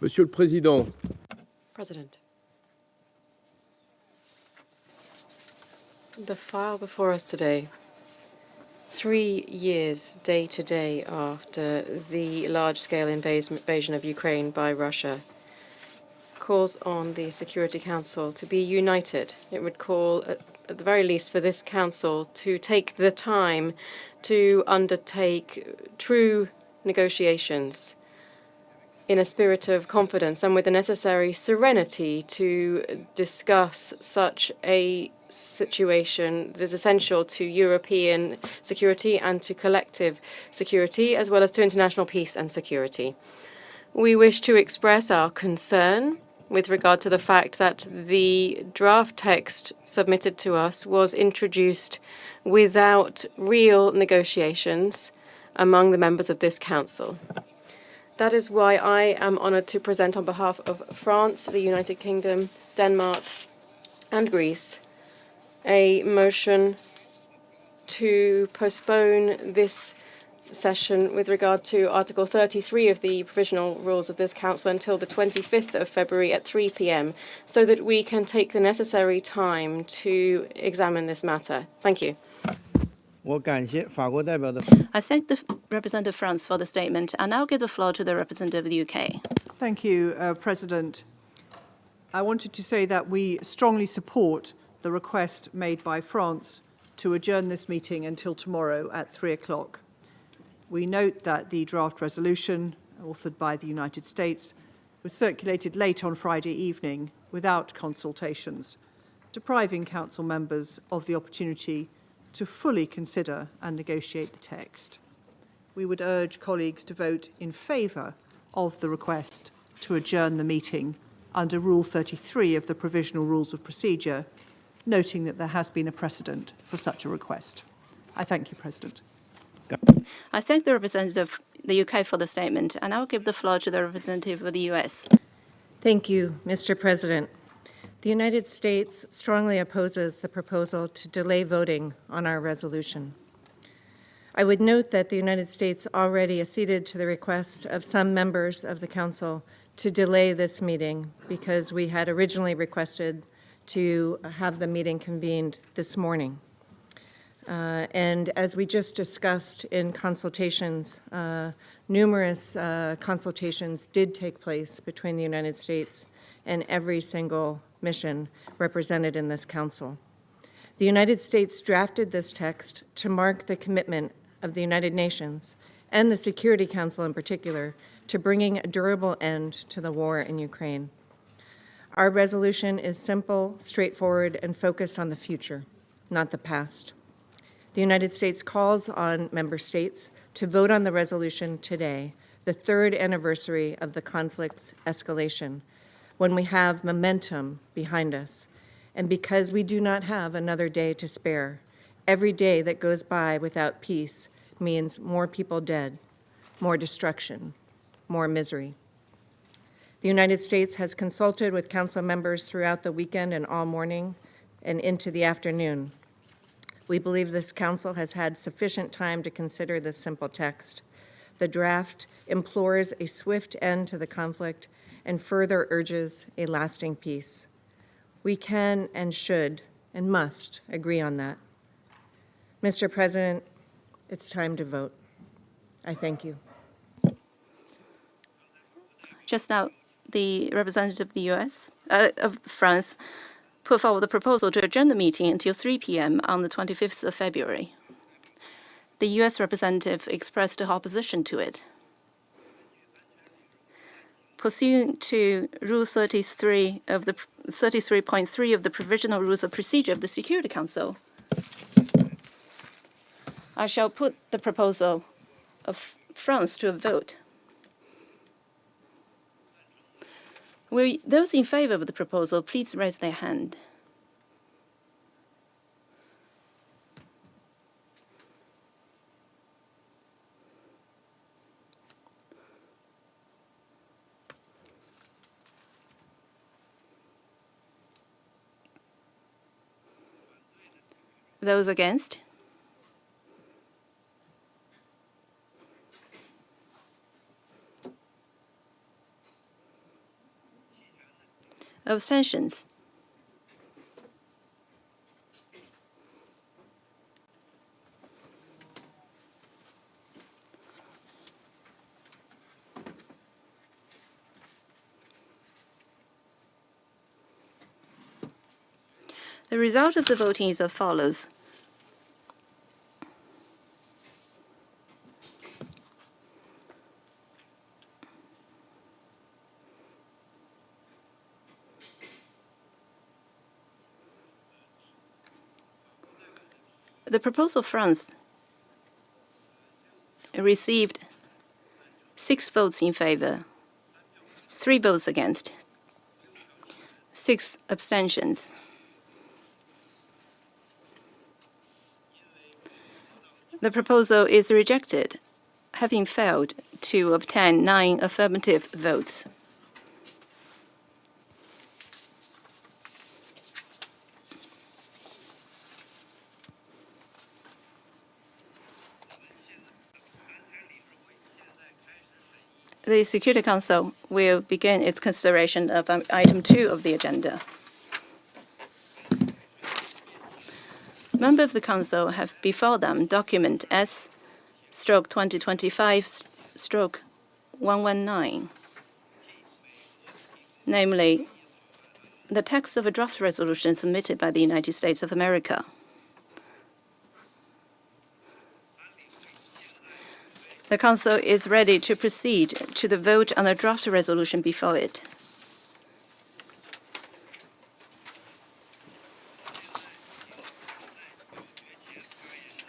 Monsieur le Président. President. The file before us today, 3 years day to day after the large-scale invasion of Ukraine by Russia, calls on the Security Council to be united. It would call, at the very least, for this Council to take the time to undertake true negotiations in a spirit of confidence and with the necessary serenity to discuss such a situation that is essential to European security and to collective security, as well as to international peace and security. We wish to express our concern with regard to the fact that the draft text submitted to us was introduced without real negotiations among the members of this Council. That is why I am honored to present on behalf of France, the United Kingdom, Denmark, and Greece a motion to postpone this session with regard to Article 33 of the provisional rules of this Council until the 25th of February at 3 p.m. so that we can take the necessary time to examine this matter. Thank you. I thank the representative of France for the statement, and now give the floor to the representative of the UK. Thank you, President. I wanted to say that we strongly support the request made by France to adjourn this meeting until tomorrow at 3 o'clock. We note that the draft resolution, authored by the United States, was circulated late on Friday evening without consultations, depriving Council members of the opportunity to fully consider and negotiate the text. We would urge colleagues to vote in favour of the request to adjourn the meeting under Rule 33 of the Provisional Rules of Procedure, noting that there has been a precedent for such a request. I thank you, President. I thank the representative of the UK for the statement, and I'll give the floor to the representative of the US. Thank you, Mr. President. The United States strongly opposes the proposal to delay voting on our resolution. I would note that the United States already acceded to the request of some members of the Council to delay this meeting because we had originally requested to have the meeting convened this morning. And as we just discussed in consultations, numerous consultations did take place between the United States and every single mission represented in this Council. The United States drafted this text to mark the commitment of the United Nations and the Security Council in particular to bringing a durable end to the war in Ukraine. Our resolution is simple, straightforward, and focused on the future, not the past. The United States calls on member states to vote on the resolution today, the 3rd anniversary of the conflict's escalation, when we have momentum behind us, and because we do not have another day to spare. Every day that goes by without peace means more people dead, more destruction, more misery. The United States has consulted with Council members throughout the weekend and all morning and into the afternoon. We believe this Council has had sufficient time to consider this simple text. The draft implores a swift end to the conflict and further urges a lasting peace. We can and should and must agree on that. Mr. President, it's time to vote. I thank you. Just now, the representative of the of France, put forward the proposal to adjourn the meeting until 3 p.m. on the 25th of February. The U.S. representative expressed opposition to it. Pursuant to Rule 33 of the 33.3 of the Provisional Rules of Procedure of the Security Council, I shall put the proposal of France to a vote. Will those in favor of the proposal please raise their hand? Those against? Abstentions? The result of the voting is as follows. The proposal of France received 6 votes in favor, 3 votes against, 6 abstentions. The proposal is rejected, having failed to obtain 9 affirmative votes. The Security Council will begin its consideration of item 2 of the agenda. Members of the Council have before them document S/2025/119, namely the text of a draft resolution submitted by the United States of America. The Council is ready to proceed to the vote on the draft resolution before it.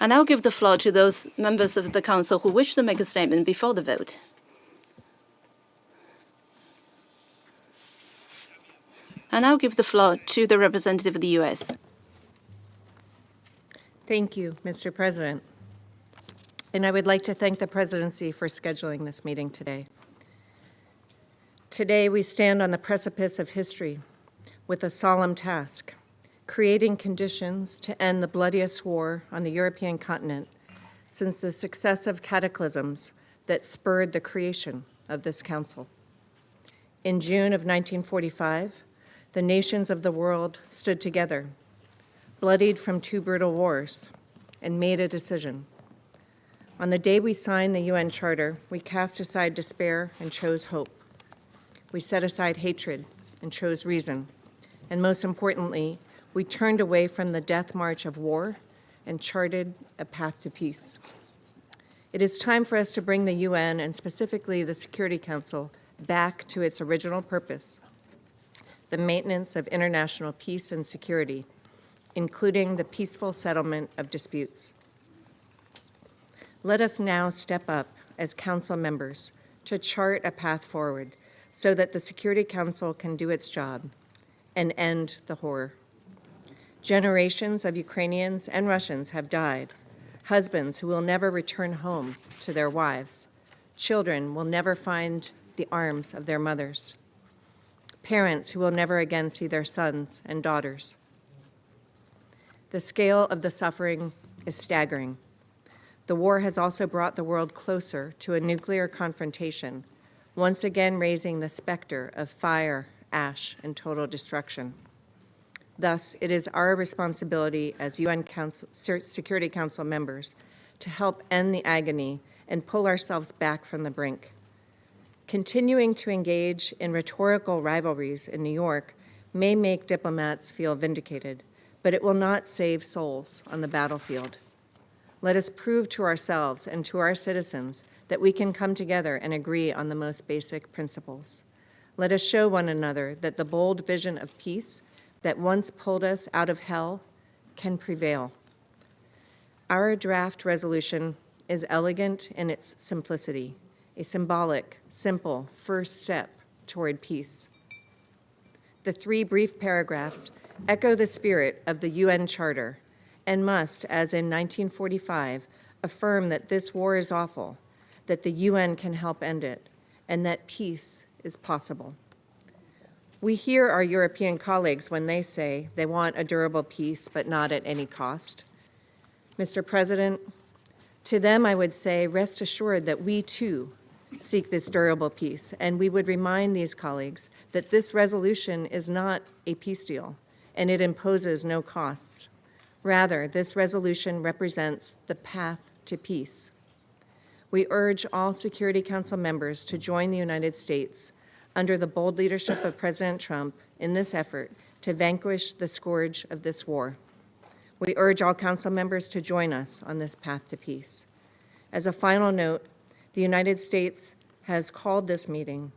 I now give the floor to those members of the Council who wish to make a statement before the vote. I now give the floor to the representative of the U.S. Thank you, Mr. President. And I would like to thank the presidency for scheduling this meeting today. Today, we stand on the precipice of history with a solemn task: creating conditions to end the bloodiest war on the European continent since the successive cataclysms that spurred the creation of this council. In June of 1945, the nations of the world stood together, bloodied from 2 brutal wars, and made a decision. On the day we signed the UN Charter, we cast aside despair and chose hope. We set aside hatred and chose reason. And most importantly, we turned away from the death march of war and charted a path to peace. It is time for us to bring the UN, and specifically the Security Council, back to its original purpose: the maintenance of international peace and security, including the peaceful settlement of disputes. Let us now step up as Council members to chart a path forward so that the Security Council can do its job and end the horror. Generations of Ukrainians and Russians have died, husbands who will never return home to their wives, children will never find the arms of their mothers, parents who will never again see their sons and daughters. The scale of the suffering is staggering. The war has also brought the world closer to a nuclear confrontation, once again raising the specter of fire, ash, and total destruction. Thus, it is our responsibility as UN Security Council members to help end the agony and pull ourselves back from the brink. Continuing to engage in rhetorical rivalries in New York may make diplomats feel vindicated, but it will not save souls on the battlefield. Let us prove to ourselves and to our citizens that we can come together and agree on the most basic principles. Let us show one another that the bold vision of peace that once pulled us out of hell can prevail. Our draft resolution is elegant in its simplicity, a symbolic, simple first step toward peace. The 3 brief paragraphs echo the spirit of the UN Charter and must, as in 1945, affirm that this war is awful, that the UN can help end it, and that peace is possible. We hear our European colleagues when they say they want a durable peace, but not at any cost. Mr. President, to them I would say, rest assured that we too seek this durable peace. And we would remind these colleagues that this resolution is not a peace deal, and it imposes no costs. Rather, this resolution represents the path to peace. We urge all Security Council members to join the United States under the bold leadership of President Trump in this effort to vanquish the scourge of this war. We urge all Council members to join us on this path to peace. As a final note, the United States has called this meeting,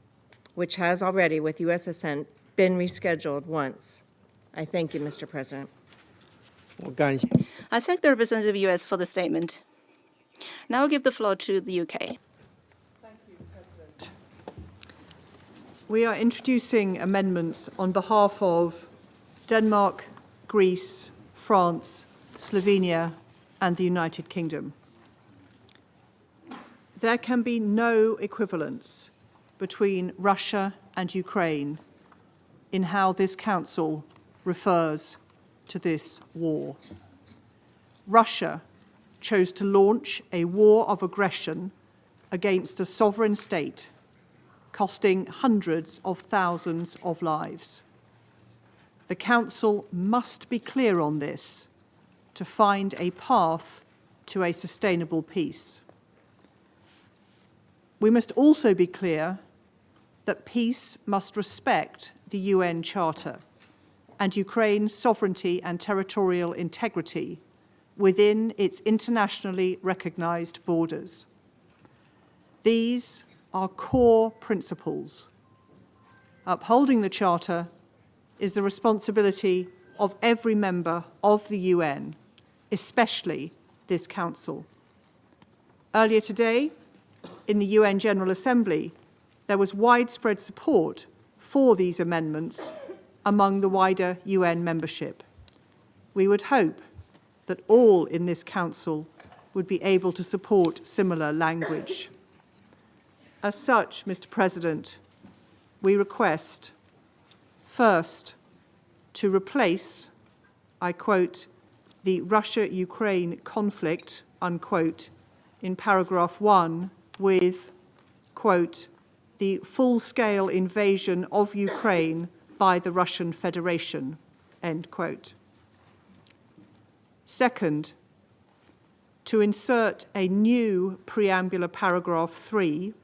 which has already, with U.S. assent, been rescheduled once. I thank you, Mr. President. I thank the representative of U.S. for the statement. Now I'll give the floor to the UK. Thank you, President. We are introducing amendments on behalf of Denmark, Greece, France, Slovenia, and the United Kingdom. There can be no equivalence between Russia and Ukraine in how this Council refers to this war. Russia chose to launch a war of aggression against a sovereign state, costing hundreds of thousands of lives. The Council must be clear on this to find a path to a sustainable peace. We must also be clear that peace must respect the UN Charter and Ukraine's sovereignty and territorial integrity within its internationally recognized borders. These are core principles. Upholding the Charter is the responsibility of every member of the UN, especially this Council. Earlier today, in the UN General Assembly, there was widespread support for these amendments among the wider UN membership. We would hope that all in this Council would be able to support similar language. As such, Mr. President, we request, first, to replace, I quote, the Russia-Ukraine conflict, unquote, in paragraph 1 with, quote, the full-scale invasion of Ukraine by the Russian Federation, end quote. Second, to insert a new preambular paragraph 3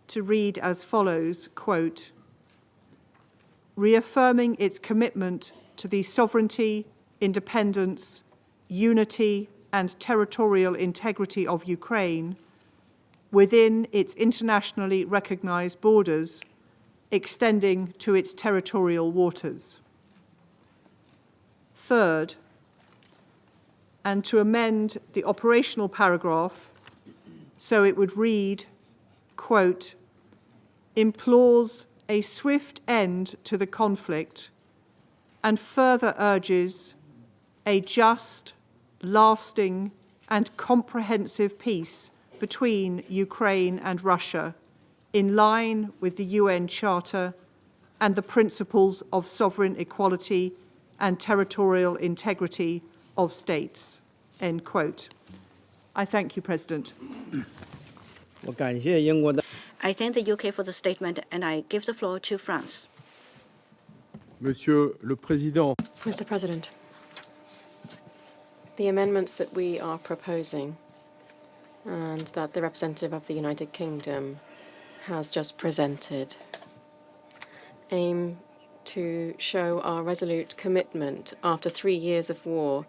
to read as follows, quote, reaffirming its commitment to the sovereignty, independence, unity, and territorial integrity of Ukraine within its internationally recognized borders extending to its territorial waters. Third, and to amend the operational paragraph so it would read, quote, implores a swift end to the conflict and further urges a just, lasting, and comprehensive peace between Ukraine and Russia in line with the UN Charter and the principles of sovereign equality and territorial integrity of states, end quote. I thank you, President. I thank the UK for the statement, and I give the floor to France. Monsieur le Président, Mr. President, the amendments that we are proposing and that the representative of the United Kingdom has just presented aim to show our resolute commitment after 3 years of war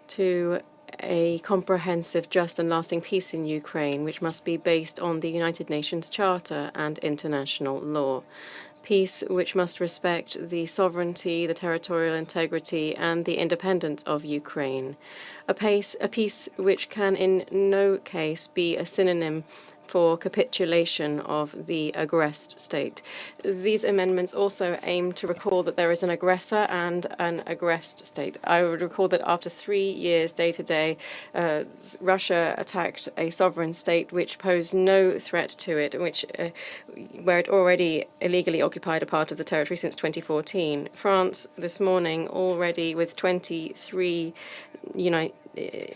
to a comprehensive, just and lasting peace in Ukraine, which must be based on the United Nations Charter and international law. Peace which must respect the sovereignty, the territorial integrity, and the independence of Ukraine. A peace which can in no case be a synonym for capitulation of the aggressed state. These amendments also aim to recall that there is an aggressor and an aggressed state. I would recall that after 3 years, day to day, Russia attacked a sovereign state which posed no threat to it, where it already illegally occupied a part of the territory since 2014. France this morning already with 23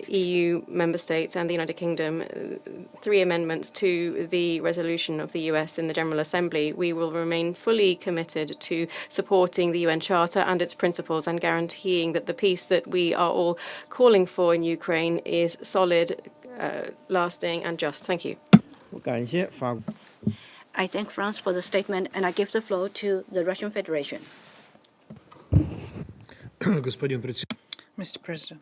EU member states and the United Kingdom 3 amendments to the resolution of the US in the General Assembly, we will remain fully committed to supporting the UN Charter and its principles and guaranteeing that the peace that we are all calling for in Ukraine is solid, lasting and just. Thank you. I thank France for the statement, and I give the floor to the Russian Federation. Mr. President,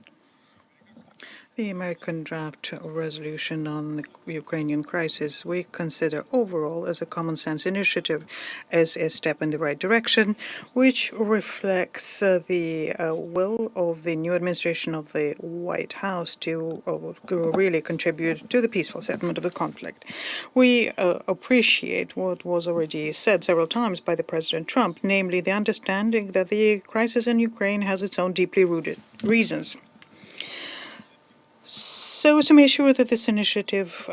the American draft resolution on the Ukrainian crisis we consider overall as a common-sense initiative, as a step in the right direction, which reflects the will of the new administration of the White House to really contribute to the peaceful settlement of the conflict. We appreciate what was already said several times by the President Trump, namely the understanding that the crisis in Ukraine has its own deeply rooted reasons. So as to make sure that this initiative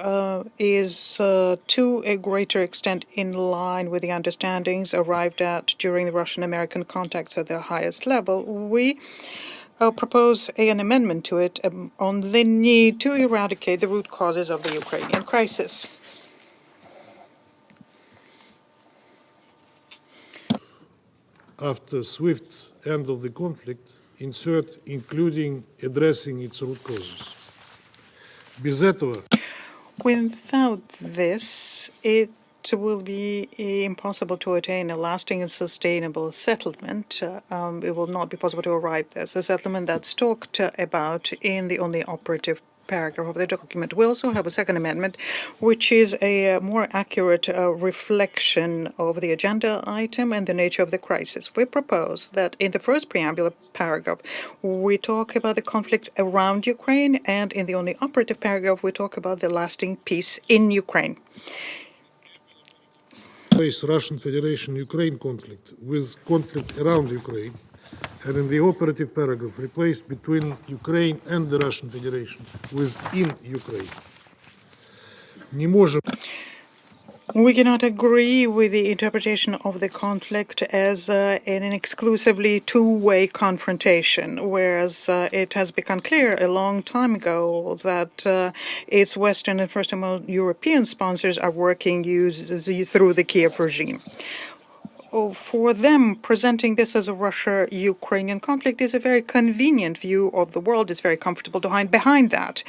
is to a greater extent in line with the understandings arrived at during the Russian-American contacts at the highest level, we propose an amendment to it on the need to eradicate the root causes of the Ukrainian crisis. After swift end of the conflict, insert including addressing its root causes. Without this, it will be impossible to attain a lasting and sustainable settlement. It will not be possible to arrive at a settlement that's talked about in the only operative paragraph of the document. We also have a second amendment, which is a more accurate reflection of the agenda item and the nature of the crisis. We propose that in the first preambular paragraph, we talk about the conflict around Ukraine, and in the only operative paragraph, we talk about the lasting peace in Ukraine. Russian Federation-Ukraine conflict with conflict around Ukraine, and in the operative paragraph replaced between Ukraine and the Russian Federation with in Ukraine. We cannot agree with the interpretation of the conflict as an exclusively two-way confrontation, whereas it has become clear a long time ago that its Western and first of all European sponsors are working through the Kyiv regime. For them, presenting this as a Russia-Ukrainian conflict is a very convenient view of the world. It's very comfortable to hide behind that.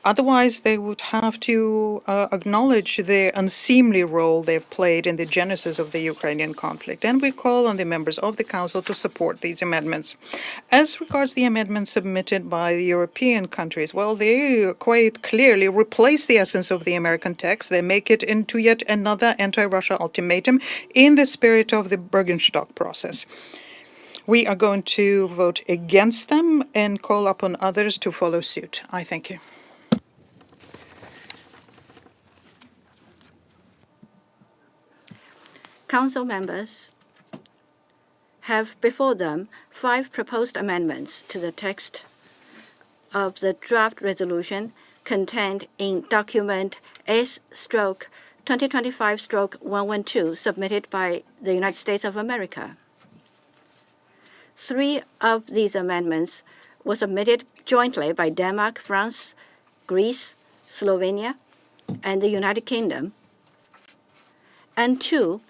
Otherwise, they would have to acknowledge the unseemly role they've played in the genesis of the Ukrainian conflict. And we call on the members of the Council to support these amendments. As regards the amendments submitted by the European countries, well, they quite clearly replace the essence of the American text. They make it into yet another anti-Russia ultimatum in the spirit of the Bergenstock process. We are going to vote against them and call upon others to follow suit. I thank you. Council members have before them 5 proposed amendments to the text of the draft resolution contained in document S/2025/112 submitted by the United States of America. 3 of these amendments were submitted jointly by Denmark, France, Greece, Slovenia, and the United Kingdom, and 2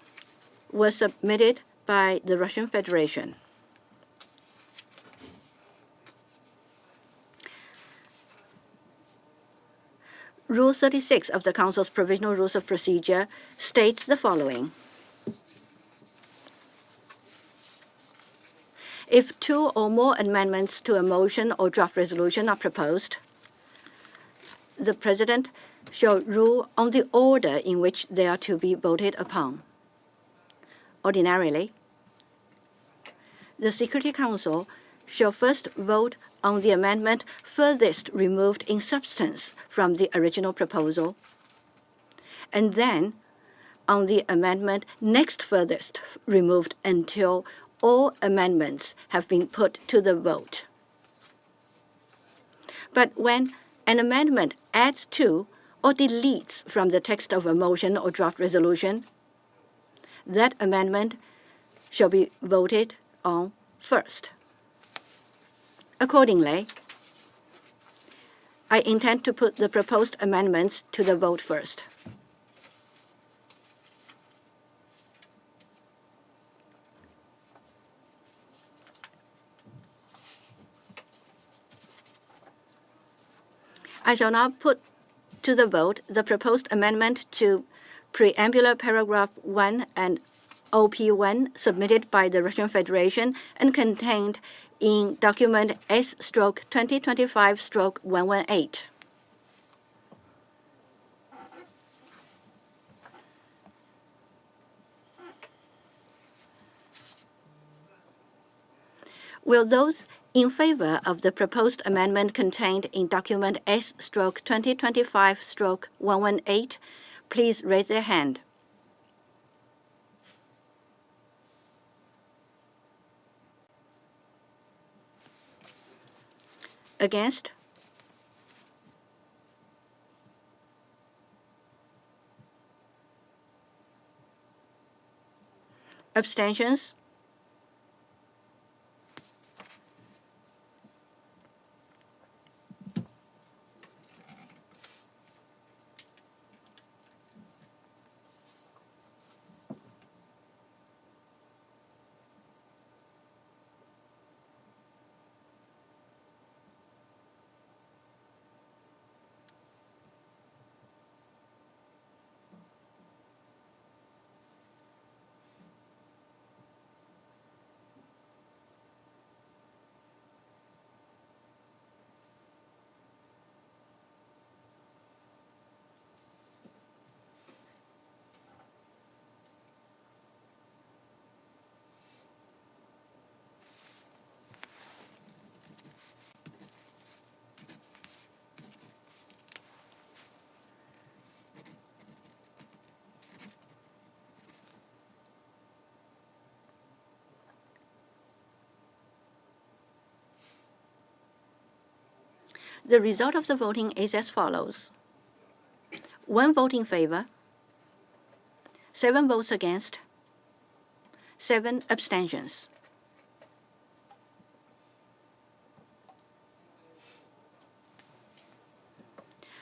were submitted by the Russian Federation. Rule 36 of the Council's Provisional Rules of Procedure states the following. If 2 or more amendments to a motion or draft resolution are proposed, the President shall rule on the order in which they are to be voted upon. Ordinarily, the Security Council shall first vote on the amendment furthest removed in substance from the original proposal, and then on the amendment next furthest removed until all amendments have been put to the vote. But when an amendment adds to or deletes from the text of a motion or draft resolution, that amendment shall be voted on first. Accordingly, I intend to put the proposed amendments to the vote first. I shall now put to the vote the proposed amendment to preambular paragraph 1 and OP1 submitted by the Russian Federation and contained in document S/2025/118. Will those in favor of the proposed amendment contained in document S/2025/118 please raise their hand. Against? Abstentions? The result of the voting is as follows. 1 vote in favor, 7 votes against, 7 abstentions.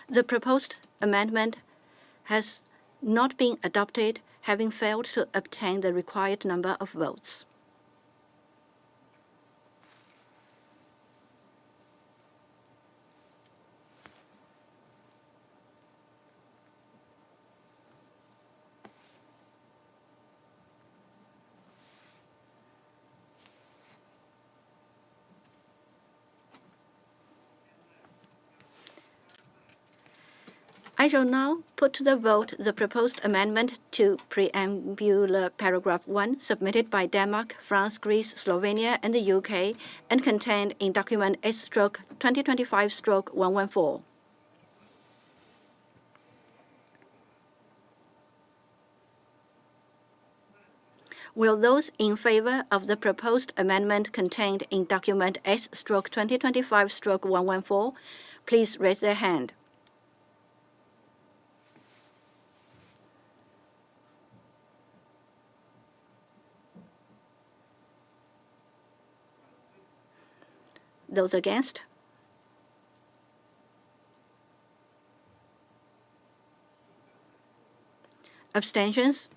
The proposed amendment has not been adopted, having failed to obtain the required number of votes. I shall now put to the vote the proposed amendment to preambular paragraph 1 submitted by Denmark, France, Greece, Slovenia, and the UK and contained in document S/2025/114. Will those in favor of the proposed amendment contained in document S/2025/114 please raise their hand. Those against? Abstentions?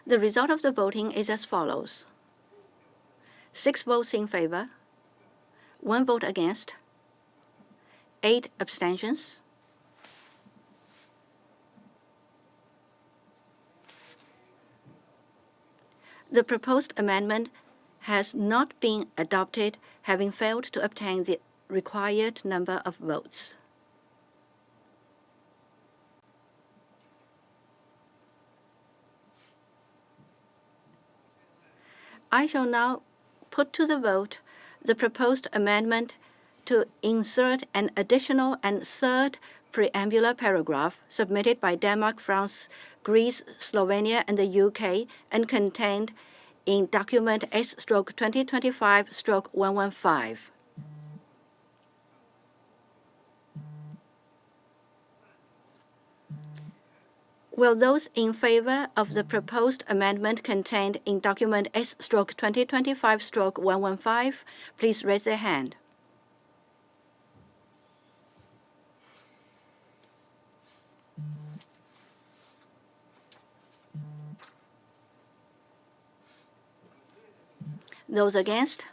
The result of the voting is as follows. 6 votes in favor, 1 vote against, 8 abstentions. The proposed amendment has not been adopted, having failed to obtain the required number of votes. I shall now put to the vote the proposed amendment to insert an additional and third preambular paragraph submitted by Denmark, France, Greece, Slovenia, and the UK and contained in document S/2025/115. Will those in favor of the proposed amendment contained in document S/2025/115 please raise their hand. Those against?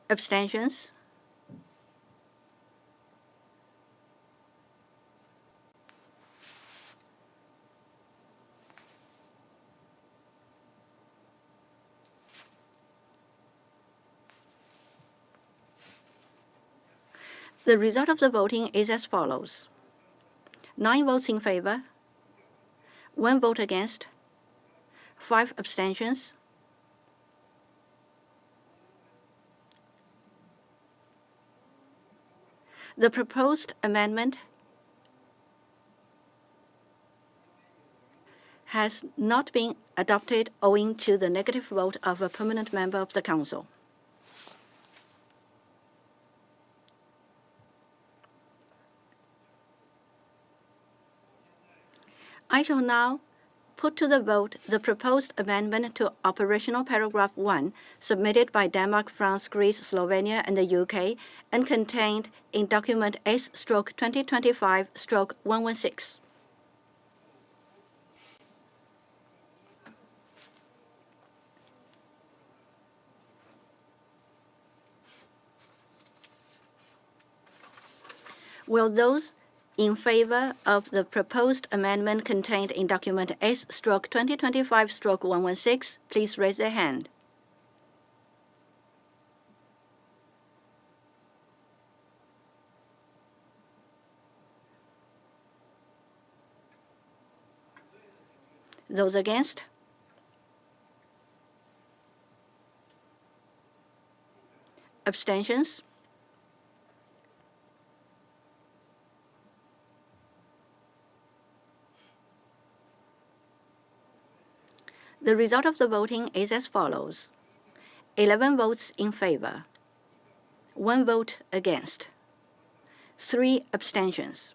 Abstentions? The result of the voting is as follows: 9 votes in favor, 1 vote against, 5 abstentions. The proposed amendment has not been adopted owing to the negative vote of a permanent member of the Council. I shall now put to the vote the proposed amendment to operational paragraph 1 submitted by Denmark, France, Greece, Slovenia, and the UK and contained in document S/2025/116. Will those in favor of the proposed amendment contained in document S/2025/116 please raise their hand. Those against? Abstentions? The result of the voting is as follows: 11 votes in favor, 1 vote against, 3 abstentions.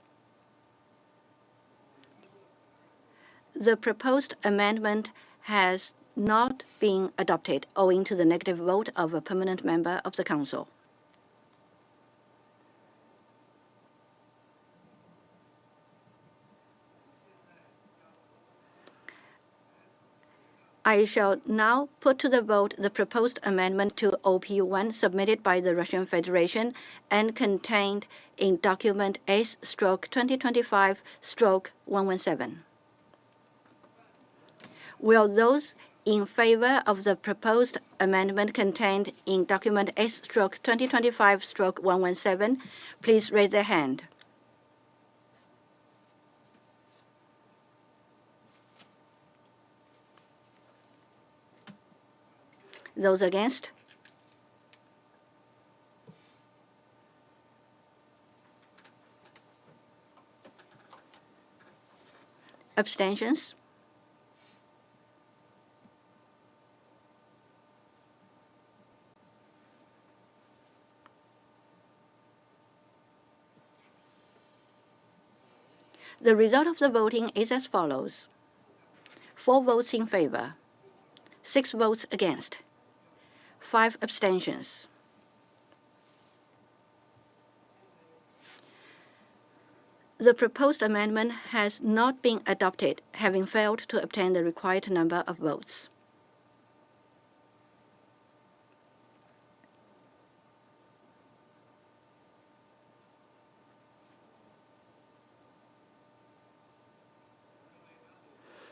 The proposed amendment has not been adopted owing to the negative vote of a permanent member of the Council. I shall now put to the vote the proposed amendment to OP1 submitted by the Russian Federation and contained in document S/2025/117. Will those in favor of the proposed amendment contained in document S/2025/117 please raise their hand. Those against? Abstentions? The result of the voting is as follows: 4 votes in favor, 6 votes against, 5 abstentions. The proposed amendment has not been adopted, having failed to obtain the required number of votes.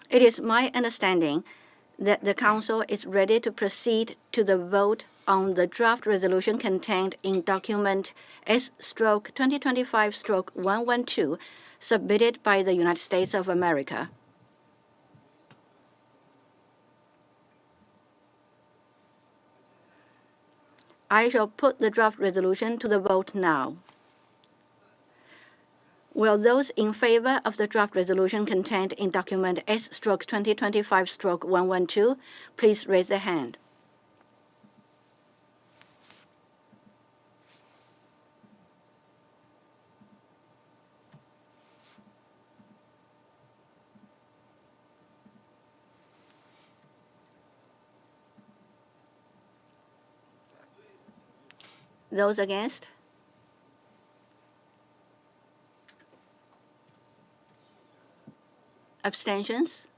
It is my understanding that the Council is ready to proceed to the vote on the draft resolution contained in document S/2025/112 submitted by the United States of America. I shall put the draft resolution to the vote now. Will those in favor of the draft resolution contained in document S/2025/112 please raise their hand? Those against? Abstentions?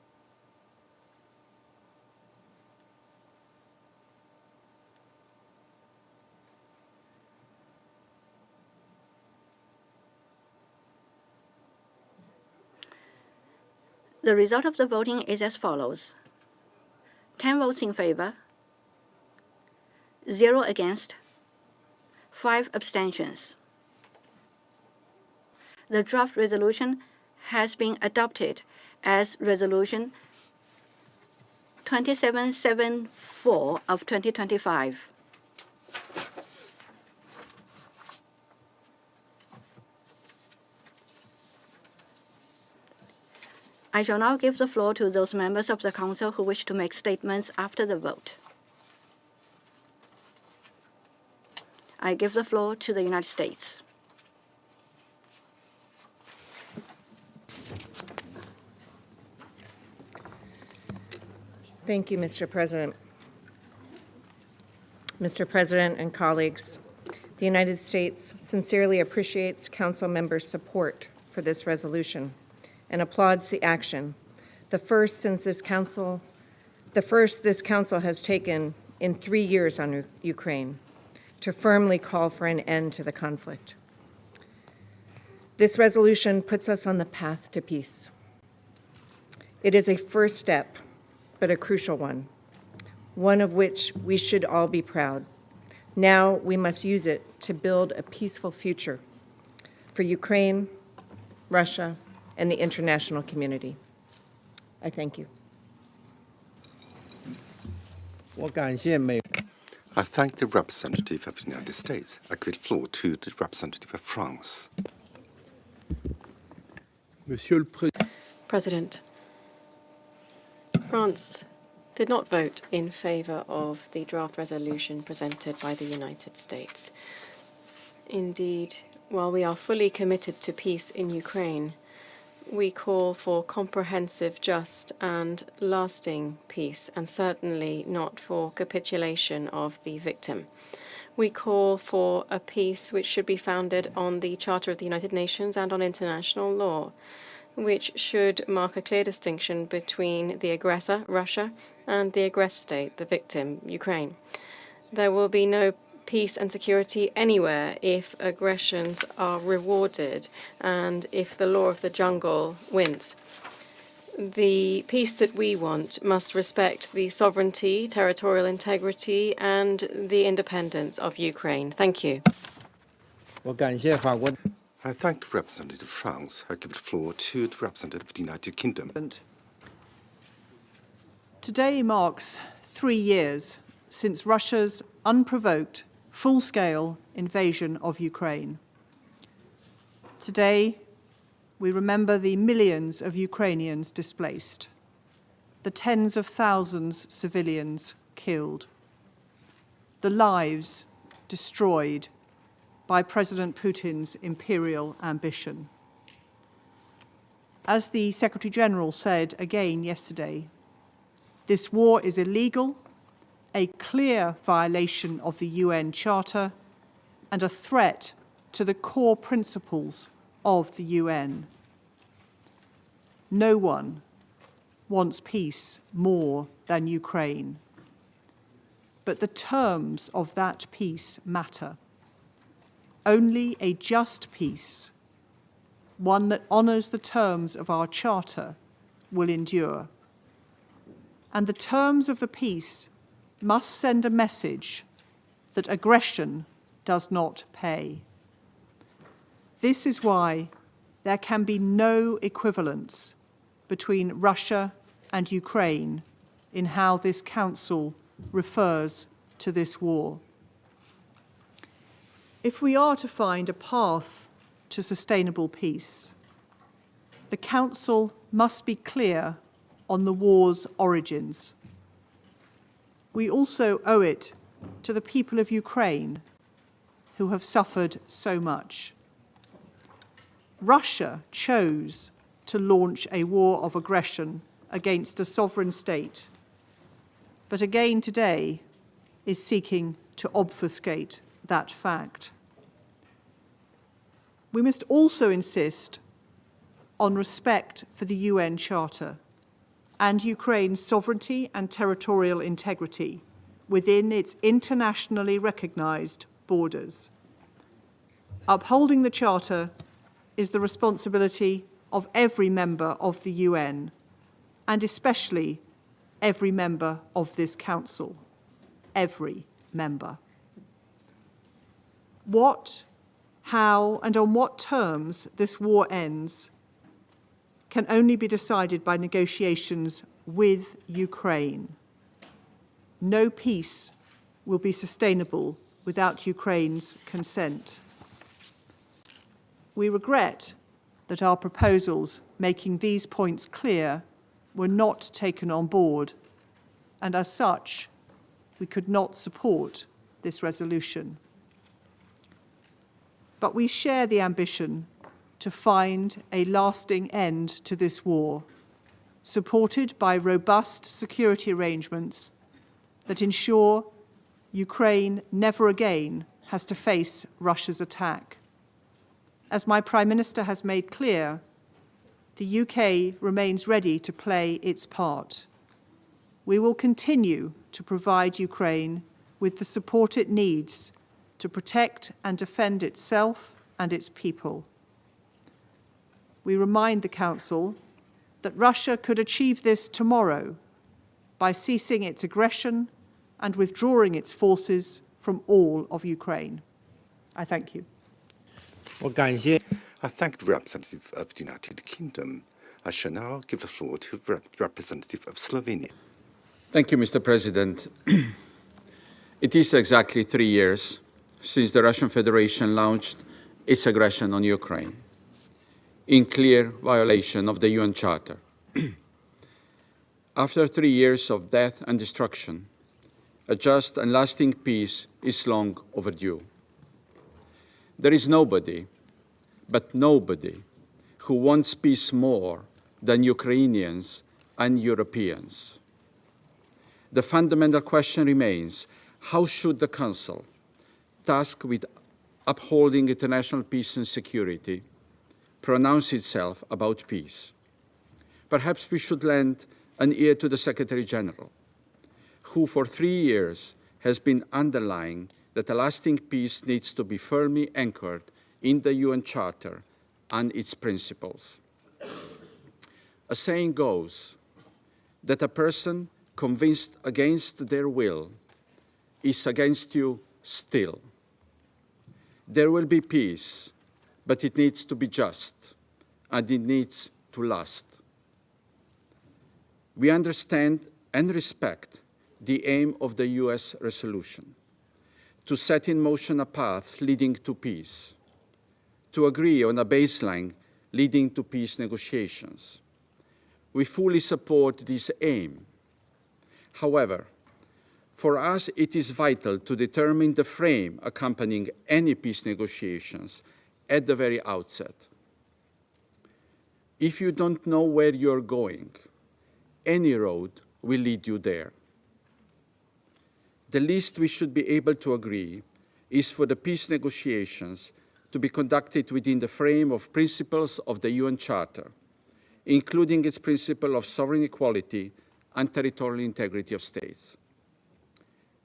The result of the voting is as follows: 10 votes in favor, 0 against, 5 abstentions. The draft resolution has been adopted as Resolution 2774 of 2025. I shall now give the floor to those members of the Council who wish to make statements after the vote. I give the floor to the United States. Thank you, Mr. President. Mr. President and colleagues, the United States sincerely appreciates Council members' support for this resolution and applauds the action, the first this Council has taken in 3 years on Ukraine, to firmly call for an end to the conflict. This resolution puts us on the path to peace. It is a first step, but a crucial one of which we should all be proud. Now we must use it to build a peaceful future for Ukraine, Russia, and the international community. I thank you. I thank the representative of the United States. I give the floor to the representative of France. Monsieur le Président, President, France did not vote in favor of the draft resolution presented by the United States. Indeed, while we are fully committed to peace in Ukraine, we call for comprehensive, just, and lasting peace, and certainly not for capitulation of the victim. We call for a peace which should be founded on the Charter of the United Nations and on international law, which should mark a clear distinction between the aggressor, Russia, and the aggressor state, the victim, Ukraine. There will be no peace and security anywhere if aggressions are rewarded and if the law of the jungle wins. The peace that we want must respect the sovereignty, territorial integrity, and the independence of Ukraine. Thank you. I thank the representative of France. I give the floor to the representative of the United Kingdom. Today marks 3 years since Russia's unprovoked, full-scale invasion of Ukraine. Today, we remember the millions of Ukrainians displaced, the tens of thousands of civilians killed, the lives destroyed by President Putin's imperial ambition. As the Secretary-General said again yesterday, this war is illegal, a clear violation of the UN Charter, and a threat to the core principles of the UN. No one wants peace more than Ukraine. But the terms of that peace matter. Only a just peace, one that honors the terms of our Charter, will endure. and the terms of the peace must send a message that aggression does not pay. This is why there can be no equivalence between Russia and Ukraine in how this Council refers to this war. If we are to find a path to sustainable peace, the Council must be clear on the war's origins. We also owe it to the people of Ukraine who have suffered so much. Russia chose to launch a war of aggression against a sovereign state, but again today is seeking to obfuscate that fact. We must also insist on respect for the UN Charter and Ukraine's sovereignty and territorial integrity within its internationally recognized borders. Upholding the Charter is the responsibility of every member of the UN, and especially every member of this Council. Every member. What, how, and on what terms this war ends can only be decided by negotiations with Ukraine. No peace will be sustainable without Ukraine's consent. We regret that our proposals making these points clear were not taken on board, and as such, we could not support this resolution. But we share the ambition to find a lasting end to this war, supported by robust security arrangements that ensure Ukraine never again has to face Russia's attack. As my Prime Minister has made clear, the UK remains ready to play its part. We will continue to provide Ukraine with the support it needs to protect and defend itself and its people. We remind the Council that Russia could achieve this tomorrow by ceasing its aggression and withdrawing its forces from all of Ukraine. I thank you. I thank the representative of the United Kingdom. I shall now give the floor to the representative of Slovenia. Thank you, Mr. President. It is exactly 3 years since the Russian Federation launched its aggression on Ukraine, in clear violation of the UN Charter. After 3 years of death and destruction, a just and lasting peace is long overdue. There is nobody, but nobody, who wants peace more than Ukrainians and Europeans. The fundamental question remains, how should the Council, tasked with upholding international peace and security, pronounce itself about peace? Perhaps we should lend an ear to the Secretary General, who for 3 years has been underlying that a lasting peace needs to be firmly anchored in the UN Charter and its principles. A saying goes that a person convinced against their will is against you still. There will be peace, but it needs to be just, and it needs to last. We understand and respect the aim of the US resolution, to set in motion a path leading to peace, to agree on a baseline leading to peace negotiations. We fully support this aim. However, for us it is vital to determine the frame accompanying any peace negotiations at the very outset. If you don't know where you're going, any road will lead you there. The least we should be able to agree is for the peace negotiations to be conducted within the frame of principles of the UN Charter, including its principle of sovereign equality and territorial integrity of states.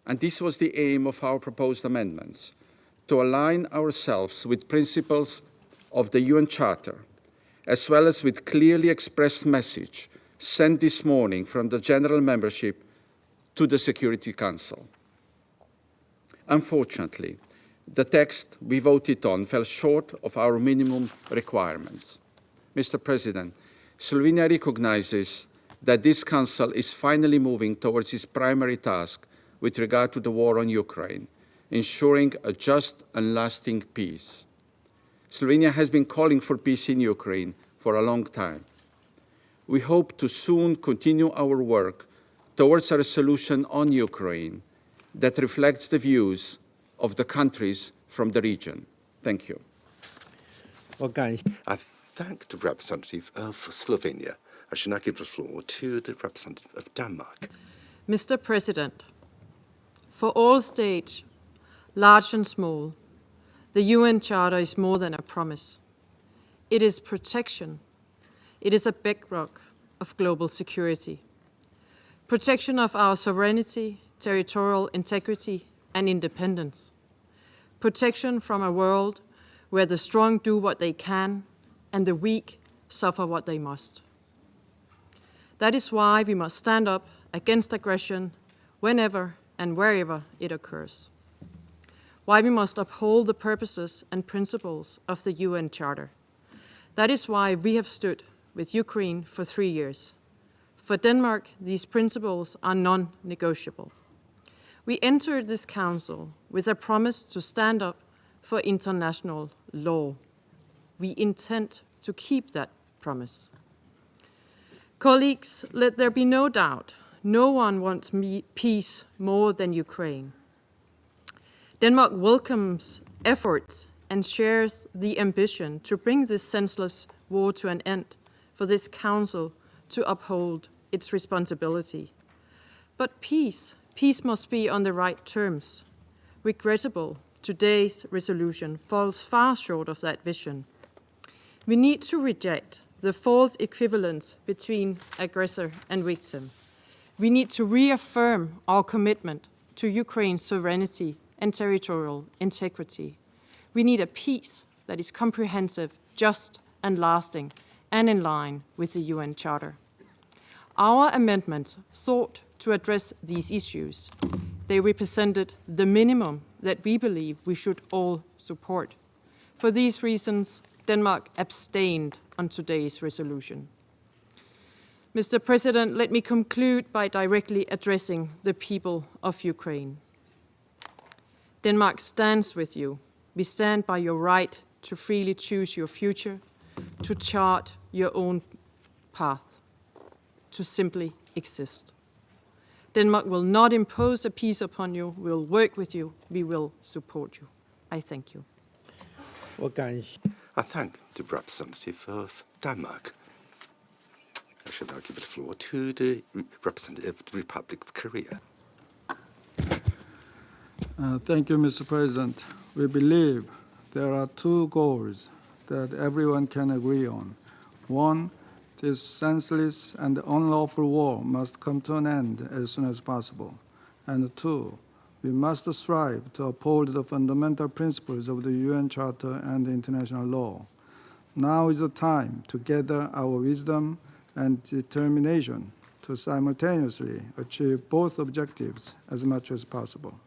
And this was the aim of our proposed amendments, to align ourselves with principles of the UN Charter, as well as with clearly expressed message sent this morning from the General Membership to the Security Council. Unfortunately, the text we voted on fell short of our minimum requirements. Mr. President, Slovenia recognizes that this Council is finally moving towards its primary task with regard to the war on Ukraine, ensuring a just and lasting peace. Slovenia has been calling for peace in Ukraine for a long time. We hope to soon continue our work towards a resolution on Ukraine that reflects the views of the countries from the region. Thank you. I thank the representative of Slovenia. I shall now give the floor to the representative of Denmark. Mr. President, for all states, large and small, the UN Charter is more than a promise. It is protection. It is a bedrock of global security. Protection of our sovereignty, territorial integrity, and independence. Protection from a world where the strong do what they can and the weak suffer what they must. That is why we must stand up against aggression whenever and wherever it occurs. Why we must uphold the purposes and principles of the UN Charter. That is why we have stood with Ukraine for 3 years. For Denmark, these principles are non-negotiable. We entered this council with a promise to stand up for international law. We intend to keep that promise. Colleagues, let there be no doubt, no one wants peace more than Ukraine. Denmark welcomes efforts and shares the ambition to bring this senseless war to an end, for this council to uphold its responsibility. But peace must be on the right terms. Regrettable, today's resolution falls far short of that vision. We need to reject the false equivalence between aggressor and victim. We need to reaffirm our commitment to Ukraine's sovereignty and territorial integrity. We need a peace that is comprehensive, just and lasting, and in line with the UN Charter. Our amendments sought to address these issues. They represented the minimum that we believe we should all support. For these reasons, Denmark abstained on today's resolution. Mr. President, let me conclude by directly addressing the people of Ukraine. Denmark stands with you. We stand by your right to freely choose your future, to chart your own path, to simply exist. Denmark will not impose a peace upon you. We will work with you. We will support you. I thank you. I thank the representative of Denmark. I shall now give the floor to the representative of the Republic of Korea. Thank you, Mr. President. We believe there are two goals that everyone can agree on. One, this senseless and unlawful war must come to an end as soon as possible. And two, we must strive to uphold the fundamental principles of the UN Charter and international law. Now is the time to gather our wisdom and determination to simultaneously achieve both objectives as much as possible.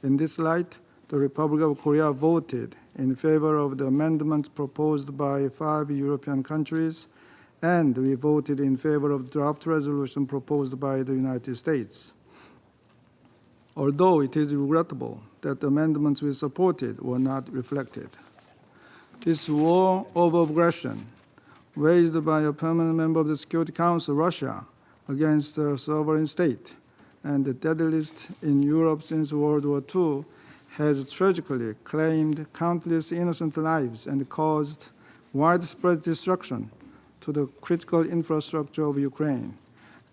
In this light, the Republic of Korea voted in favor of the amendments proposed by 5 European countries, and we voted in favor of the draft resolution proposed by the United States. Although it is regrettable that the amendments we supported were not reflected. This war of aggression, waged by a permanent member of the Security Council, Russia, against a sovereign state, and the deadliest in Europe since World War II, has tragically claimed countless innocent lives and caused widespread destruction to the critical infrastructure of Ukraine.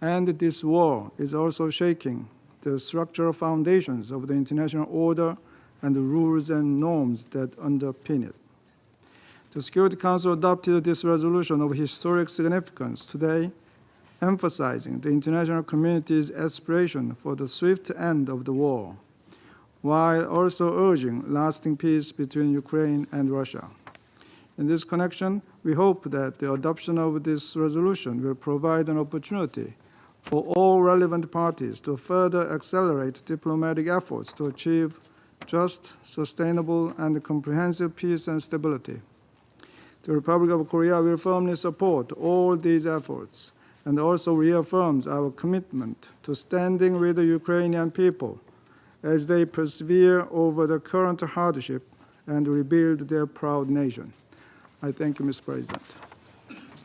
And this war is also shaking the structural foundations of the international order and the rules and norms that underpin it. The Security Council adopted this resolution of historic significance today, emphasizing the international community's aspiration for the swift end of the war, while also urging lasting peace between Ukraine and Russia. In this connection, We hope that the adoption of this resolution will provide an opportunity for all relevant parties to further accelerate diplomatic efforts to achieve just, sustainable, and comprehensive peace and stability. The Republic of Korea will firmly support all these efforts and also reaffirms our commitment to standing with the Ukrainian people as they persevere over the current hardship and rebuild their proud nation. I thank you, Mr. President.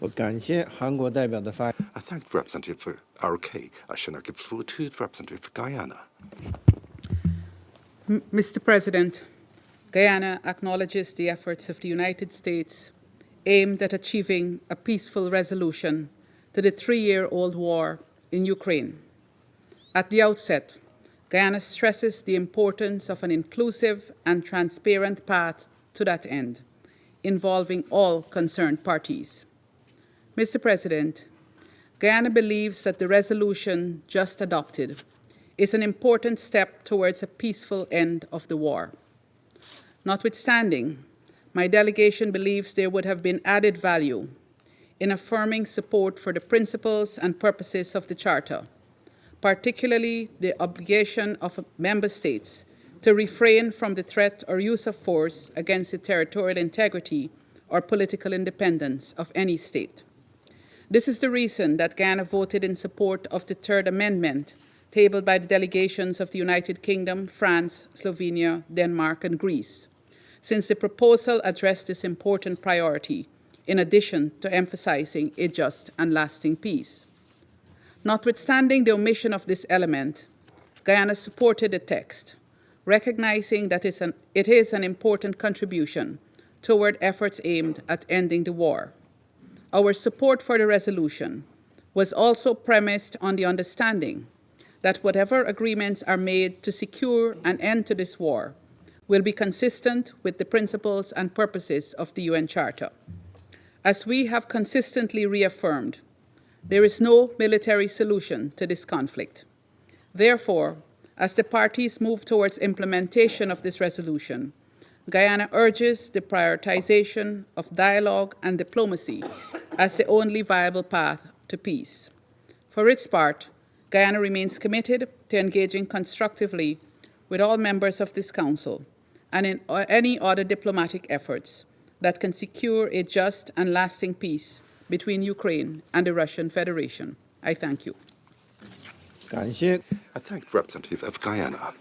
我感谢韩国代表的发言。 I thank the representative for RK. I shall now give the floor to the representative for Guyana. Mr. President, Guyana acknowledges the efforts of the United States aimed at achieving a peaceful resolution to the 3-year-old war in Ukraine. At the outset, Guyana stresses the importance of an inclusive and transparent path to that end, involving all concerned parties. Mr. President, Guyana believes that the resolution just adopted is an important step towards a peaceful end of the war. Notwithstanding, my delegation believes there would have been added value in affirming support for the principles and purposes of the Charter, particularly the obligation of member states to refrain from the threat or use of force against the territorial integrity or political independence of any state. This is the reason that Guyana voted in support of the Third Amendment tabled by the delegations of the United Kingdom, France, Slovenia, Denmark, and Greece, since the proposal addressed this important priority, in addition to emphasizing a just and lasting peace. Notwithstanding the omission of this element, Guyana supported the text, recognizing that it is an important contribution toward efforts aimed at ending the war. Our support for the resolution was also premised on the understanding that whatever agreements are made to secure an end to this war will be consistent with the principles and purposes of the UN Charter. As we have consistently reaffirmed, there is no military solution to this conflict. Therefore, as the parties move towards implementation of this resolution, Guyana urges the prioritization of dialogue and diplomacy as the only viable path to peace. For its part, Guyana remains committed to engaging constructively with all members of this Council and in any other diplomatic efforts that can secure a just and lasting peace between Ukraine and the Russian Federation. I thank you. I thank the representative of Guyana.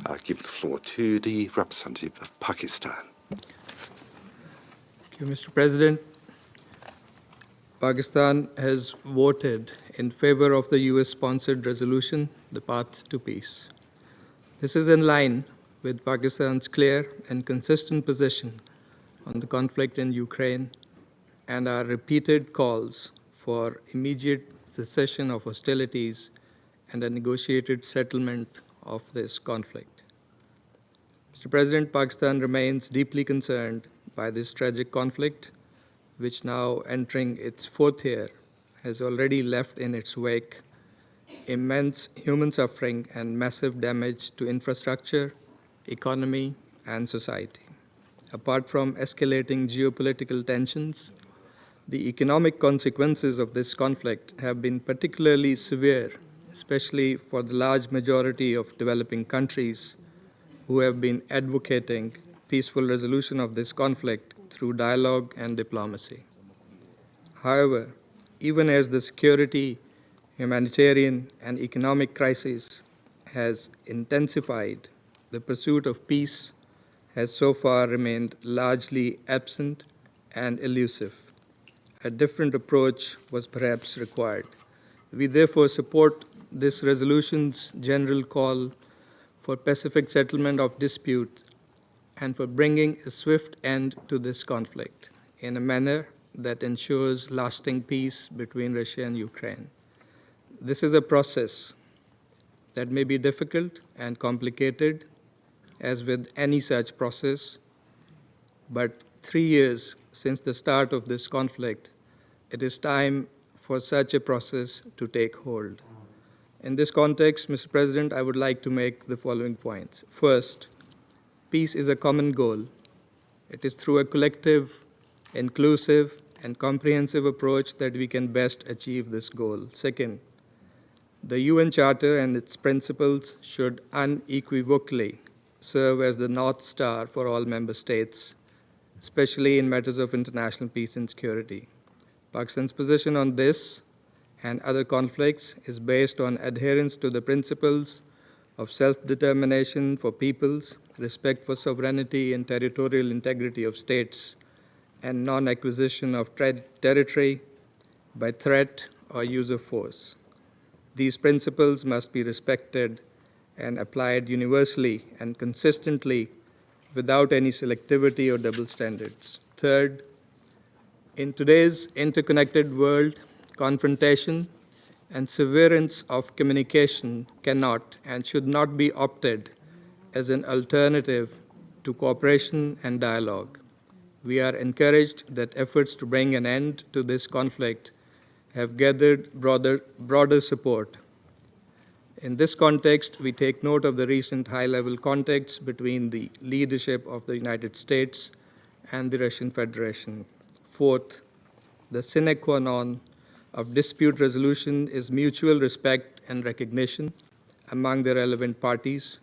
I give the floor to the representative of Pakistan. Thank you, Mr. President. Pakistan has voted in favor of the US-sponsored resolution, The Path to Peace. This is in line with Pakistan's clear and consistent position on the conflict in Ukraine and our repeated calls for immediate cessation of hostilities and a negotiated settlement of this conflict. Mr. President, Pakistan remains deeply concerned by this tragic conflict, which now entering its 4th year has already left in its wake immense human suffering and massive damage to infrastructure, economy, and society. Apart from escalating geopolitical tensions, the economic consequences of this conflict have been particularly severe, especially for the large majority of developing countries who have been advocating peaceful resolution of this conflict through dialogue and diplomacy. However, even as the security, humanitarian, and economic crisis has intensified, the pursuit of peace has so far remained largely absent and elusive. A different approach was perhaps required. We therefore support this resolution's general call for pacific settlement of dispute and for bringing a swift end to this conflict in a manner that ensures lasting peace between Russia and Ukraine. This is a process that may be difficult and complicated, as with any such process, but 3 years since the start of this conflict, it is time for such a process to take hold. In this context, Mr. President, I would like to make the following points. First, peace is a common goal. It is through a collective, inclusive, and comprehensive approach that we can best achieve this goal. Second, the UN Charter and its principles should unequivocally serve as the North Star for all member states, especially in matters of international peace and security. Pakistan's position on this and other conflicts is based on adherence to the principles of self-determination for peoples, respect for sovereignty and territorial integrity of states, and non-acquisition of territory by threat or use of force. These principles must be respected and applied universally and consistently without any selectivity or double standards. Third, in today's interconnected world, confrontation and severance of communication cannot and should not be opted as an alternative to cooperation and dialogue. We are encouraged that efforts to bring an end to this conflict have gathered broader support. In this context, we take note of the recent high-level contacts between the leadership of the United States and the Russian Federation. Fourth, the sine qua non of dispute resolution is mutual respect and recognition among the relevant parties,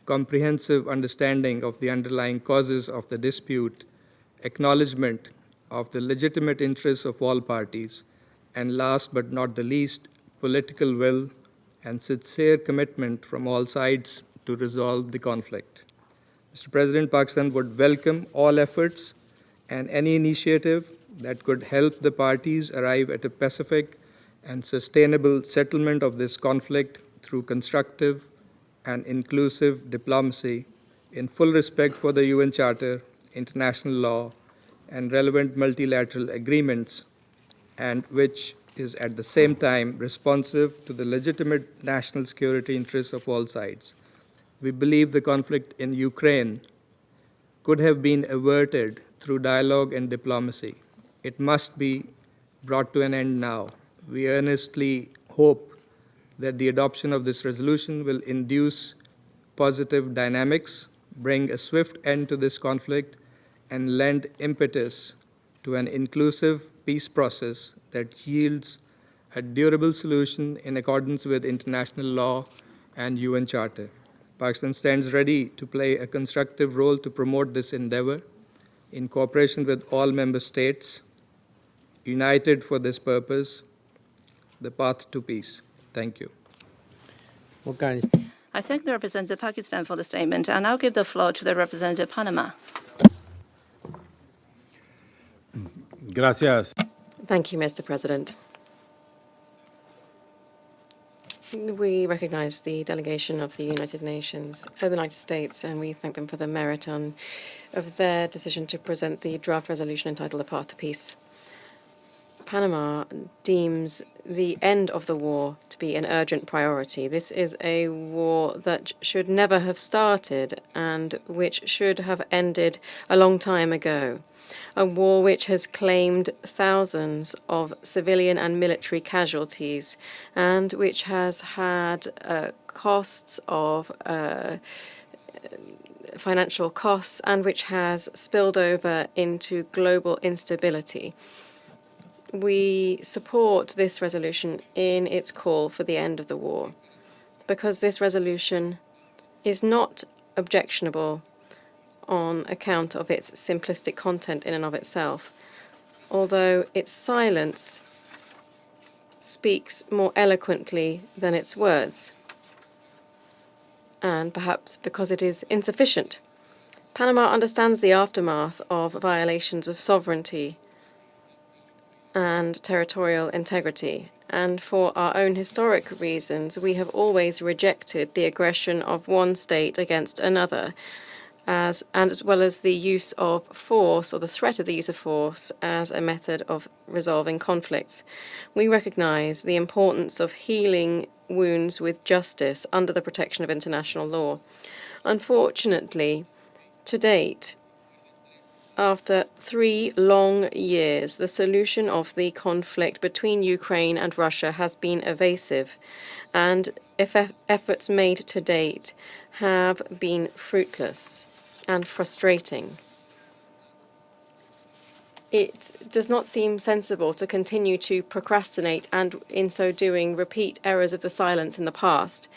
comprehensive understanding of the underlying causes of the dispute, acknowledgement of the legitimate interests of all parties, and last but not the least, political will and sincere commitment from all sides to resolve the conflict. Mr. President, Pakistan would welcome all efforts and any initiative that could help the parties arrive at a pacific and sustainable settlement of this conflict through constructive and inclusive diplomacy in full respect for the UN Charter, international law, and relevant multilateral agreements, and which is at the same time responsive to the legitimate national security interests of all sides. We believe the conflict in Ukraine could have been averted through dialogue and diplomacy. It must be brought to an end now. We earnestly hope that the adoption of this resolution will induce positive dynamics, bring a swift end to this conflict, and lend impetus to an inclusive peace process that yields a durable solution in accordance with international law and UN Charter. Pakistan stands ready to play a constructive role to promote this endeavor in cooperation with all member states, united for this purpose, the path to peace. Thank you. I thank the representative of Pakistan for the statement, and I'll give the floor to the representative of Panama. Gracias. Thank you, Mr. President. We recognize the delegation of the United States, and we thank them for the merit of their decision to present the draft resolution entitled The Path to Peace. Panama deems the end of the war to be an urgent priority. This is a war that should never have started and which should have ended a long time ago. A war which has claimed thousands of civilian and military casualties and which has had costs of financial costs and which has spilled over into global instability. We support this resolution in its call for the end of the war because this resolution is not objectionable on account of its simplistic content in and of itself, although its silence speaks more eloquently than its words, and perhaps because it is insufficient. Panama understands the aftermath of violations of sovereignty and territorial integrity, and for our own historic reasons, we have always rejected the aggression of one state against another, as well as the use of force or the threat of the use of force as a method of resolving conflicts. We recognize the importance of healing wounds with justice under the protection of international law. Unfortunately, to date, after 3 long years, the solution of the conflict between Ukraine and Russia has been evasive, and efforts made to date have been fruitless and frustrating. it does not seem sensible to continue to procrastinate and, in so doing, repeat errors of the silence in the past.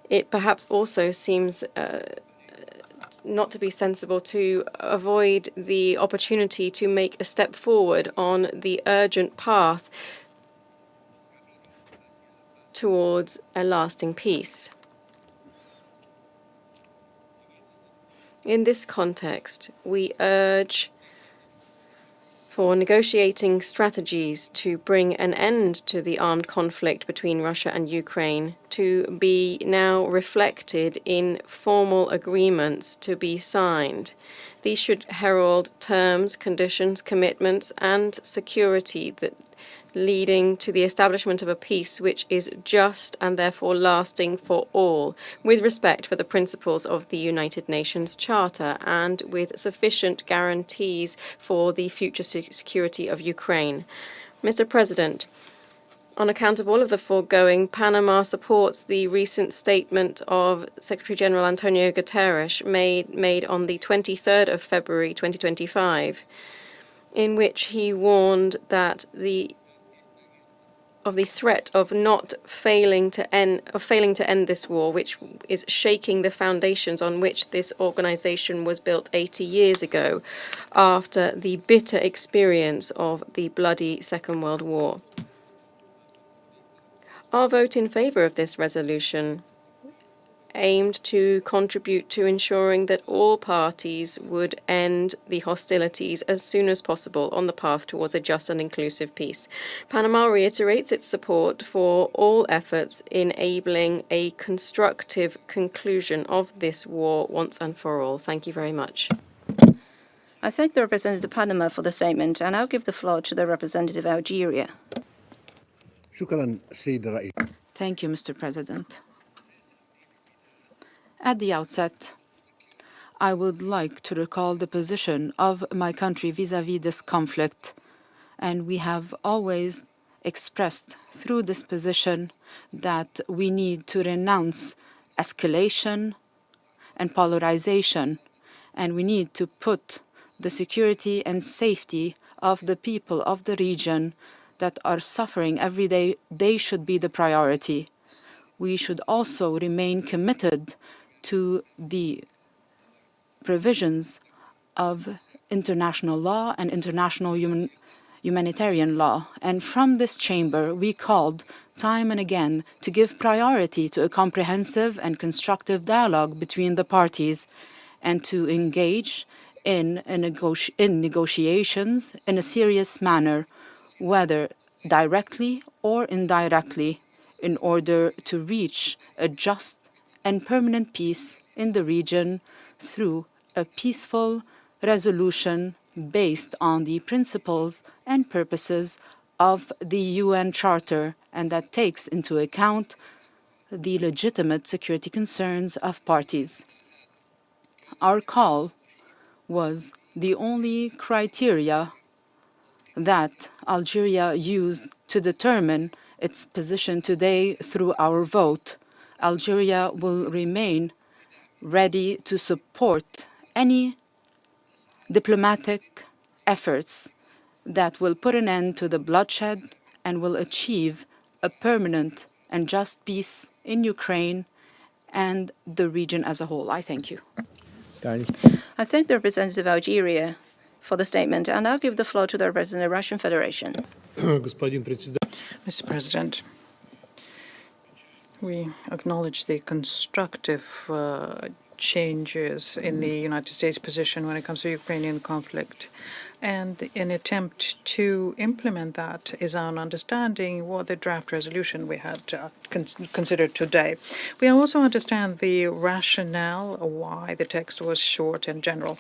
It perhaps also seems not to be sensible to avoid the opportunity to make a step forward on the urgent path towards a lasting peace. In this context, we urge for negotiating strategies to bring an end to the armed conflict between Russia and Ukraine to be now reflected in formal agreements to be signed. These should herald terms, conditions, commitments, and security that leading to the establishment of a peace which is just and therefore lasting for all, with respect for the principles of the United Nations Charter and with sufficient guarantees for the future security of Ukraine. Mr. President, on account of all of the foregoing, Panama supports the recent statement of Secretary General Antonio Guterres made on the 23rd of February 2025, in which he warned that the threat of failing to end this war, which is shaking the foundations on which this organization was built 80 years ago, after the bitter experience of the bloody Second World War. Our vote in favor of this resolution aimed to contribute to ensuring that all parties would end the hostilities as soon as possible on the path towards a just and inclusive peace. Panama reiterates its support for all efforts enabling a constructive conclusion of this war once and for all. Thank you very much. I thank the representative of Panama for the statement, and I'll give the floor to the representative of Algeria. Thank you, Mr. President. At the outset, I would like to recall the position of my country vis-à-vis this conflict, and we have always expressed through this position that we need to renounce escalation and polarization, and we need to put the security and safety of the people of the region that are suffering every day. They should be the priority. We should also remain committed to the provisions of international law and international humanitarian law. And from this chamber, we called time and again to give priority to a comprehensive and constructive dialogue between the parties and to engage in negotiations in a serious manner, whether directly or indirectly, in order to reach a just and permanent peace in the region through a peaceful resolution based on the principles and purposes of the UN Charter, and that takes into account the legitimate security concerns of parties. Our call was the only criteria that Algeria used to determine its position today through our vote. Algeria will remain ready to support any diplomatic efforts that will put an end to the bloodshed and will achieve a permanent and just peace in Ukraine and the region as a whole. I thank you. I thank the representative of Algeria for the statement, and I'll give the floor to the representative of the Russian Federation. Mr. President, we acknowledge the constructive changes in the United States position when it comes to Ukrainian conflict. And in attempt to implement that is our understanding what the draft resolution we had considered today. We also understand the rationale why the text was short and general.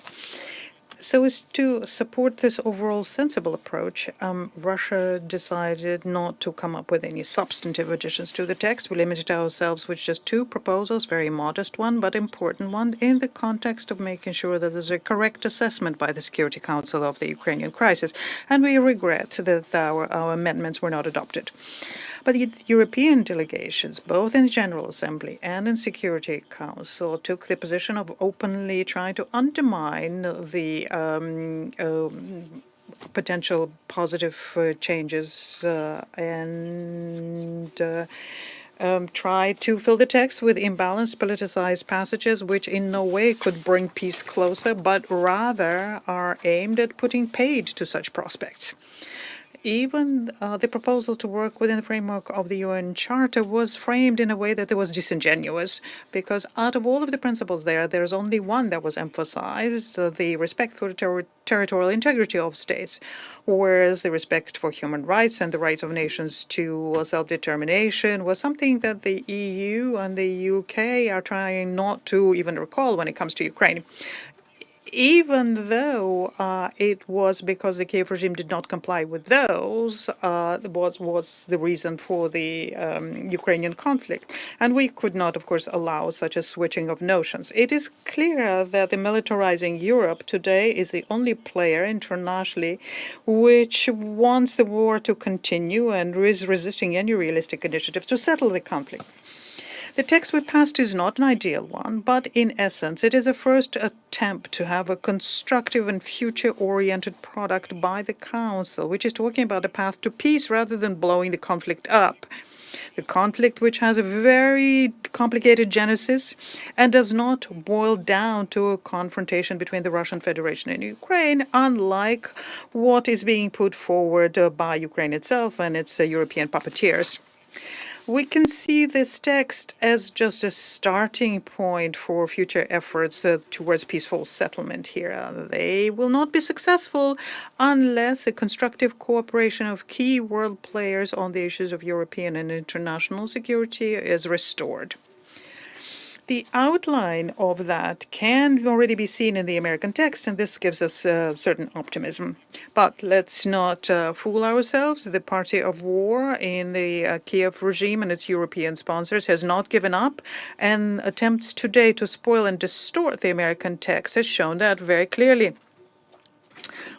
So as to support this overall sensible approach, Russia decided not to come up with any substantive additions to the text. We limited ourselves with just two proposals, very modest one, but important one, in the context of making sure that there's a correct assessment by the Security Council of the Ukrainian crisis. And we regret that our amendments were not adopted. But the European delegations, both in the General Assembly and in Security Council, took the position of openly trying to undermine the potential positive changes and try to fill the text with imbalanced, politicized passages which in no way could bring peace closer, but rather are aimed at putting paid to such prospects. Even the proposal to work within the framework of the UN Charter was framed in a way that it was disingenuous, because out of all of the principles there's only one that was emphasized, the respect for the territorial integrity of states, whereas the respect for human rights and the rights of nations to self-determination was something that the EU and the UK are trying not to even recall when it comes to Ukraine. Even though it was because the Kyiv regime did not comply with those, was the reason for the Ukrainian conflict. And we could not, of course, allow such a switching of notions. It is clear that the militarizing Europe today is the only player internationally which wants the war to continue and is resisting any realistic initiatives to settle the conflict. The text we passed is not an ideal one, but in essence, it is a first attempt to have a constructive and future-oriented product by the Council, which is talking about a path to peace rather than blowing the conflict up. The conflict which has a very complicated genesis and does not boil down to a confrontation between the Russian Federation and Ukraine, unlike what is being put forward by Ukraine itself and its European puppeteers. We can see this text as just a starting point for future efforts towards peaceful settlement here. They will not be successful unless a constructive cooperation of key world players on the issues of European and international security is restored. The outline of that can already be seen in the American text, and this gives us certain optimism. But let's not fool ourselves. The party of war in the Kyiv regime and its European sponsors has not given up, and attempts today to spoil and distort the American text has shown that very clearly.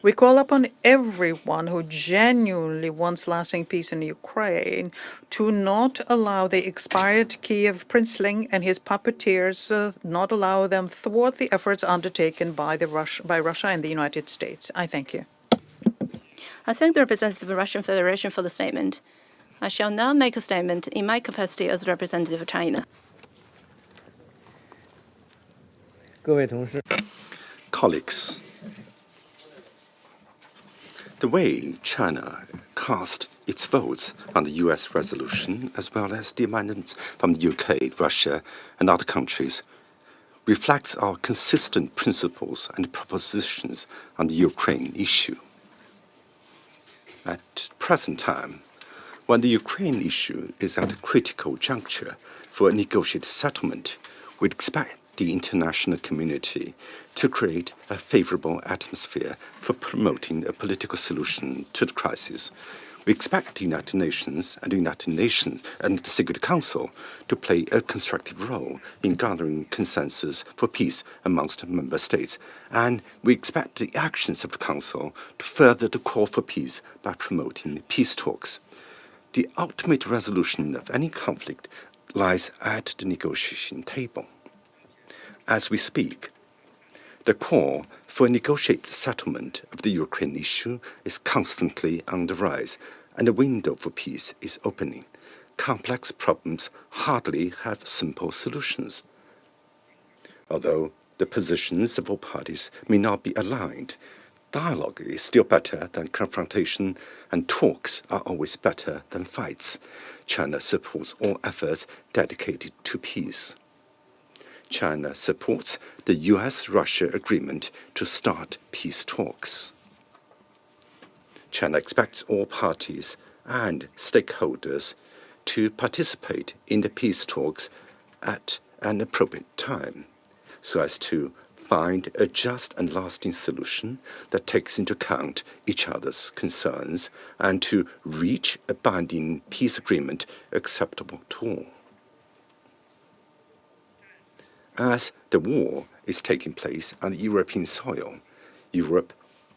We call upon everyone who genuinely wants lasting peace in Ukraine to not allow the expired Kyiv princeling and his puppeteers, not allow them thwart the efforts undertaken by Russia and the United States. I thank you. I thank the representative of the Russian Federation for the statement. I shall now make a statement in my capacity as representative of China. Colleagues, the way China cast its votes on the US resolution, as well as the amendments from the UK, Russia, and other countries, reflects our consistent principles and propositions on the Ukraine issue. At present time, when the Ukraine issue is at a critical juncture for a negotiated settlement, we expect the international community to create a favorable atmosphere for promoting a political solution to the crisis. We expect the United Nations and the Security Council to play a constructive role in gathering consensus for peace amongst member states, and we expect the actions of the Council to further the call for peace by promoting peace talks. The ultimate resolution of any conflict lies at the negotiation table. As we speak, the call for a negotiated settlement of the Ukraine issue is constantly on the rise, and a window for peace is opening. Complex problems hardly have simple solutions. Although the positions of all parties may not be aligned, dialogue is still better than confrontation, and talks are always better than fights. China supports all efforts dedicated to peace. China supports the US-Russia agreement to start peace talks. China expects all parties and stakeholders to participate in the peace talks at an appropriate time, so as to find a just and lasting solution that takes into account each other's concerns and to reach a binding peace agreement acceptable to all. As the war is taking place on European soil, Europe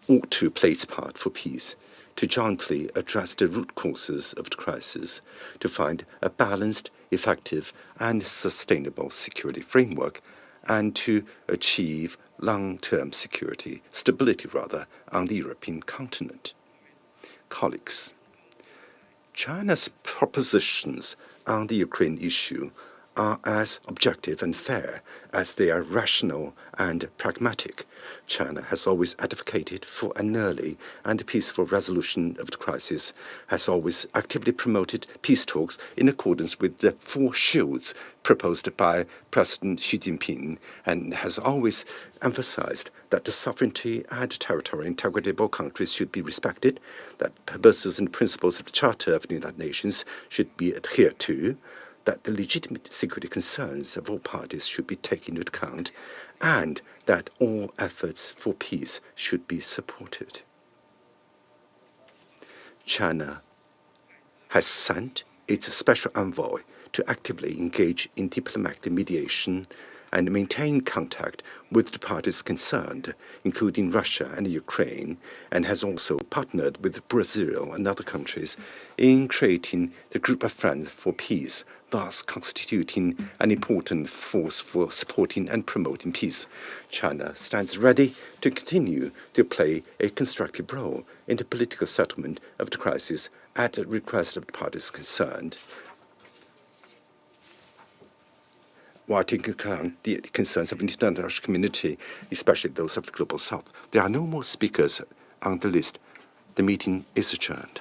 ought to play its part for peace, to jointly address the root causes of the crisis, to find a balanced, effective, and sustainable security framework, and to achieve long-term stability on the European continent. Colleagues, China's propositions on the Ukraine issue are as objective and fair as they are rational and pragmatic. China has always advocated for an early and peaceful resolution of the crisis, has always actively promoted peace talks in accordance with the 4 shields proposed by President Xi Jinping, and has always emphasized that the sovereignty and territorial integrity of all countries should be respected, that purposes and principles of the Charter of the United Nations should be adhered to, that the legitimate security concerns of all parties should be taken into account, and that all efforts for peace should be supported. China has sent its special envoy to actively engage in diplomatic mediation and maintain contact with the parties concerned, including Russia and Ukraine, and has also partnered with Brazil and other countries in creating the Group of Friends for Peace, thus constituting an important force for supporting and promoting peace. China stands ready to continue to play a constructive role in the political settlement of the crisis at the request of the parties concerned, while taking account the concerns of the international community, especially those of the Global South. There are no more speakers on the list. The meeting is adjourned.